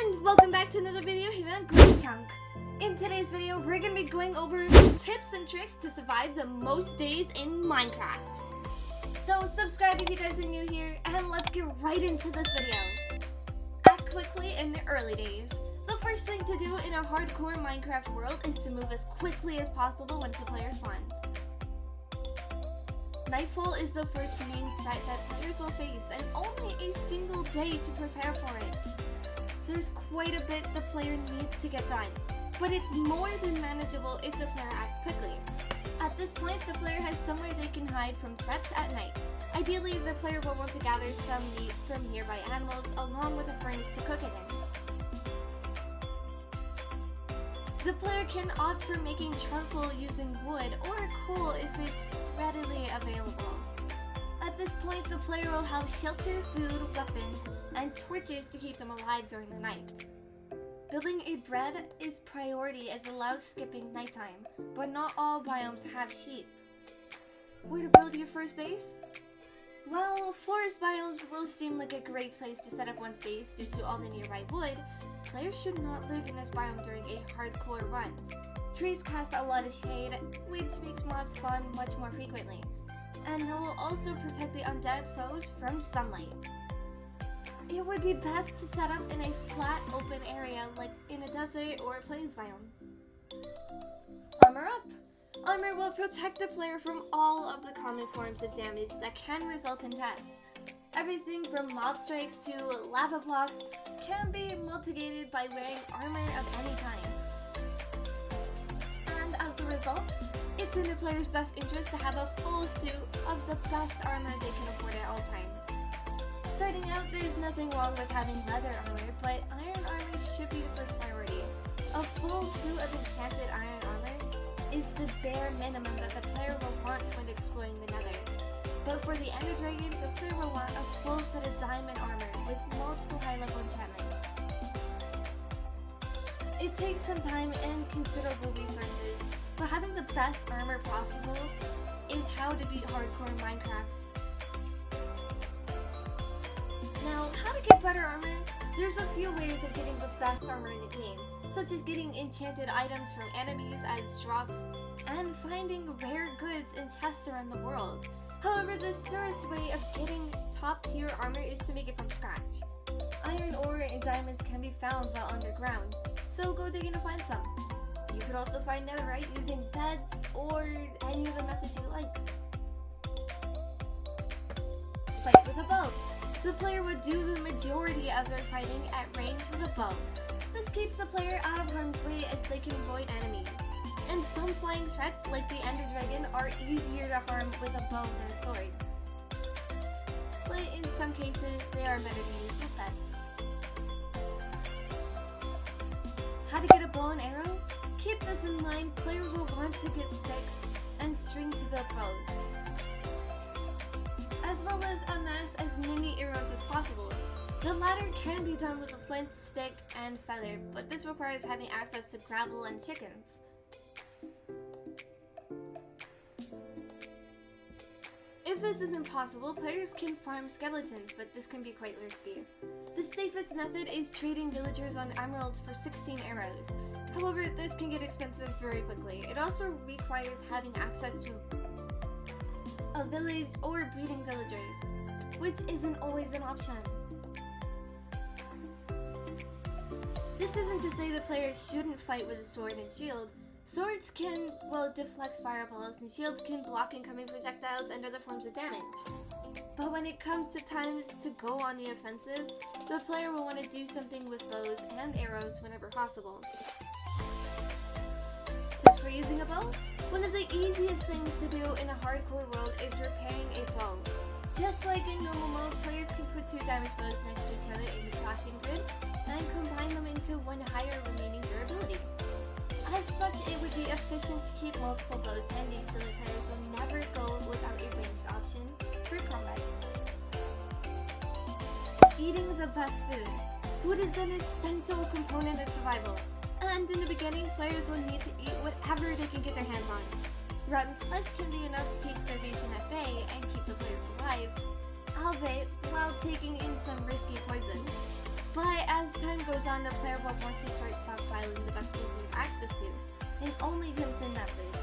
and welcome back to another video here on Glaze Chunk. In today's video, we're going to be going over tips and tricks to survive the most days in Minecraft. So subscribe if you guys are new here, and let's get right into this video. Act quickly in the early days. The first thing to do in a hardcore Minecraft world is to move as quickly as possible once the player spawns. Nightfall is the first main threat that players will face, and only a single day to prepare for it. There's quite a bit the player needs to get done, but it's more than manageable if the player acts quickly. At this point, the player has somewhere they can hide from threats at night. Ideally, the player will want to gather some meat from nearby animals along with a furnace to cook it in. The player can opt for making charcoal using wood or coal if it's readily available. At this point, the player will have shelter, food, weapons, and torches to keep them alive during the night. Building a bed is priority as it allows skipping nighttime, but not all biomes have sheep. Where to build your first base? Well, forest biomes will seem like a great place to set up one's base due to all the nearby wood. Players should not live in this biome during a hardcore run. Trees cast a lot of shade, which makes mobs spawn much more frequently, and they will also protect the undead foes from sunlight. It would be best to set up in a flat open area like in a desert or a plains biome. Armor up! Armor will protect the player from all of the common forms of damage that can result in death. Everything from mob strikes to lava blocks can be mitigated by wearing armor of any kind. And as a result, it's in the player's best interest to have a full suit of the best armor they can afford at all times. Starting out, there's nothing wrong with having leather armor, but iron armor should be the first priority. A full suit of enchanted iron armor is the bare minimum that the player will want when exploring the nether. But for the ender dragon, the player will want a full set of diamond armor with multiple high-level enchantments. It takes some time and considerable resources, but having the best armor possible is how to beat hardcore Minecraft. Now, how to get better armor? There's a few ways of getting the best armor in the game, such as getting enchanted items from enemies as drops, and finding rare goods in chests around the world. However, the surest way of getting top-tier armor is to make it from scratch. Iron ore and diamonds can be found while underground, so go digging to find some. You could also find netherite using beds or any of the methods you like. Fight with a bow. The player would do the majority of their fighting at range with a bow. This keeps the player out of harm's way as they can avoid enemies. And some flying threats like the ender dragon are easier to harm with a bow than a sword. But in some cases, they are better to use with beds. How to get a bow and arrow? Keep this in mind, players will want to get sticks and string to build bows, as well as amass as many arrows as possible. The latter can be done with a flint, stick, and feather, but this requires having access to gravel and chickens. If this isn't possible, players can farm skeletons, but this can be quite risky. The safest method is trading villagers on emeralds for 16 arrows. However, this can get expensive very quickly. It also requires having access to a village or breeding villagers, which isn't always an option. This isn't to say that players shouldn't fight with a sword and shield. Swords can, deflect fireballs, and shields can block incoming projectiles and other forms of damage. But when it comes to times to go on the offensive, the player will want to do something with bows and arrows whenever possible. Tips for using a bow? One of the easiest things to do in a hardcore world is repairing a bow. Just like in normal mode, players can put two damaged bows next to each other in the crafting grid and combine them into one higher remaining durability. As such, it would be efficient to keep multiple bows handy so that players will never go without a ranged option for combat. Eating the best food. Food is an essential component of survival, and in the beginning, players will need to eat whatever they can get their hands on. Rotten flesh can be enough to keep starvation at bay and keep the players alive, albeit while taking in some risky poison. But as time goes on, the player will want to start stockpiling the best food you have access to, and only comes in that food.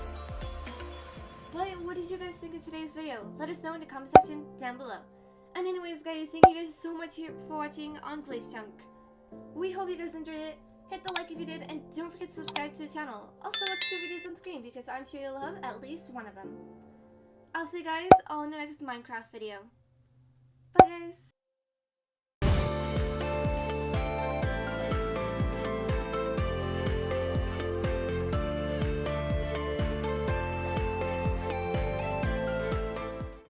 But what did you guys think of today's video? Let us know in the comment section down below. And anyways guys, thank you guys so much here for watching on Glaze Chunk. We hope you guys enjoyed it. Hit the like if you did, and don't forget to subscribe to the channel. Also watch the videos on screen because I'm sure you'll love at least one of them. I'll see you guys all in the next Minecraft video. Bye guys!